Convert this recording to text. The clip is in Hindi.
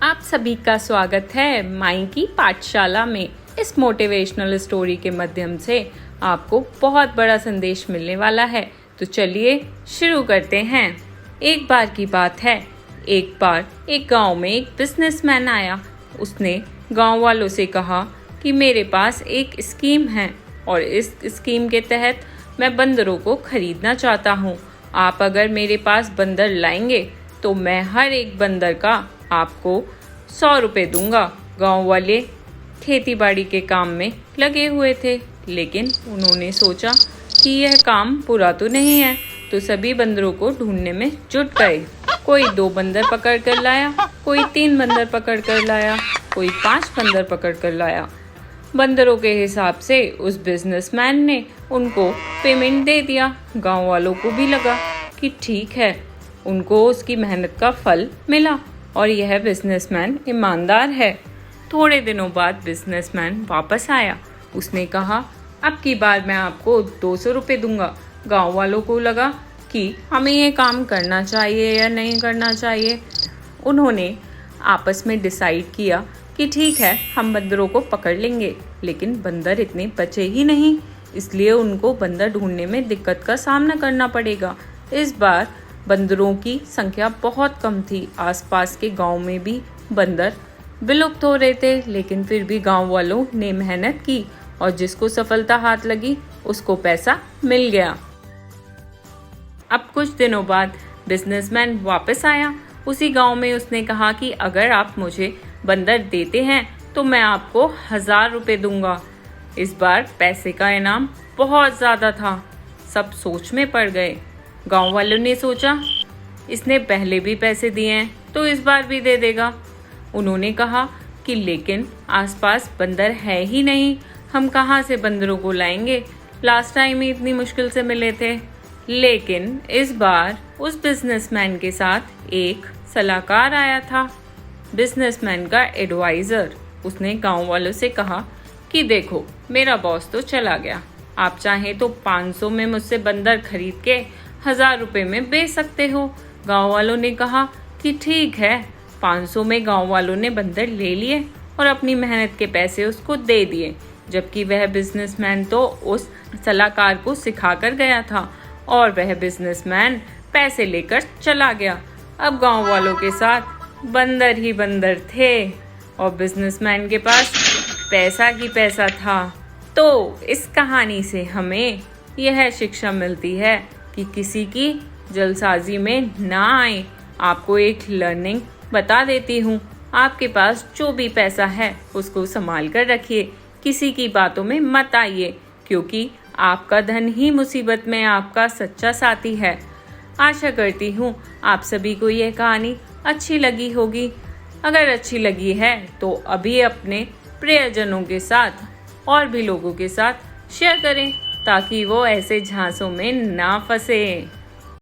आप सभी का स्वागत है माई की पाठशाला में। इस मोटिवेशनल स्टोरी के माध्यम से आपको बहुत बड़ा संदेश मिलने वाला है। तो चलिए शुरू करते हैं। एक बार की बात है, एक बार एक गांव में एक बिजनेसमैन आया। उसने गांव वालों से कहा कि मेरे पास एक स्कीम है और इस स्कीम के तहत मैं बंदरों को खरीदना चाहता हूँ। आप अगर मेरे पास बंदर लाएंगे तो मैं हर एक बंदर का आपको 100 रुपये दूंगा। गांव वाले खेती बाड़ी के काम में लगे हुए थे, लेकिन उन्होंने सोचा कि यह काम पूरा तो नहीं है, तो सभी बंदरों को ढूंढने में जुट गए। कोई 2 बंदर पकड़ कर लाया, कोई 3 बंदर पकड़ कर लाया, कोई 5 बंदर पकड़ कर लाया। बंदरों के हिसाब से उस बिजनेसमैन ने उनको पेमेंट दे दिया। गांव वालों को भी लगा कि ठीक है, उनको उसकी मेहनत का फल मिला और यह बिजनेसमैन ईमानदार है। थोड़े दिनों बाद बिजनेसमैन वापस आया। उसने कहा, अब की बार मैं आपको 200 रुपये दूंगा। गांव वालों को लगा कि हमें ये काम करना चाहिए या नहीं करना चाहिए। उन्होंने आपस में डिसाइड किया कि ठीक है, हम बंदरों को पकड़ लेंगे, लेकिन बंदर इतने बचे ही नहीं, इसलिए उनको बंदर ढूंढने में दिक्कत का सामना करना पड़ेगा। इस बार बंदरों की संख्या बहुत कम थी। आसपास के गांव में भी बंदर विलुप्त हो रहे थे, लेकिन फिर भी गांव वालों ने मेहनत की और जिसको सफलता हाथ लगी उसको पैसा मिल गया। अब कुछ दिनों बाद बिजनेसमैन वापस आया। उसी गांव में उसने कहा कि अगर आप मुझे बंदर देते हैं तो मैं आपको 1000 रुपये दूंगा। इस बार पैसे का इनाम बहुत ज़्यादा था। सब सोच में पड़ गए। गांव वालों ने सोचा, इसने पहले भी पैसे दिए हैं तो इस बार भी दे देगा। उन्होंने कहा कि लेकिन आसपास बंदर है ही नहीं, हम कहाँ से बंदरों को लाएंगे, लास्ट टाइम ही इतनी मुश्किल से मिले थे। लेकिन इस बार उस बिजनेसमैन के साथ एक सलाहकार आया था, बिजनेसमैन का एडवाइज़र। उसने गांव वालों से कहा कि देखो, मेरा बॉस तो चला गया, आप चाहें तो 500 में मुझसे बंदर खरीद के 1000 रुपये में बेच सकते हो। गांव वालों ने कहा कि ठीक है। 500 में गांव वालों ने बंदर ले लिए और अपनी मेहनत के पैसे उसको दे दिए, जबकि वह बिजनेसमैन तो उस सलाहकार को सिखा कर गया था और वह बिजनेसमैन पैसे लेकर चला गया। अब गांव वालों के साथ बंदर ही बंदर थे और बिजनेसमैन के पास पैसा ही पैसा था। तो इस कहानी से हमें यह शिक्षा मिलती है कि किसी की जल्दबाजी में ना आए। आपको एक लर्निंग बता देती हूँ, आपके पास जो भी पैसा है उसको संभाल कर रखिए, किसी की बातों में मत आइए, क्योंकि आपका धन ही मुसीबत में आपका सच्चा साथी है। आशा करती हूँ आप सभी को यह कहानी अच्छी लगी होगी। अगर अच्छी लगी है तो अभी अपने प्रियजनों के साथ और भी लोगों के साथ शेयर करें, ताकि वो ऐसे झांसों में ना फंसे।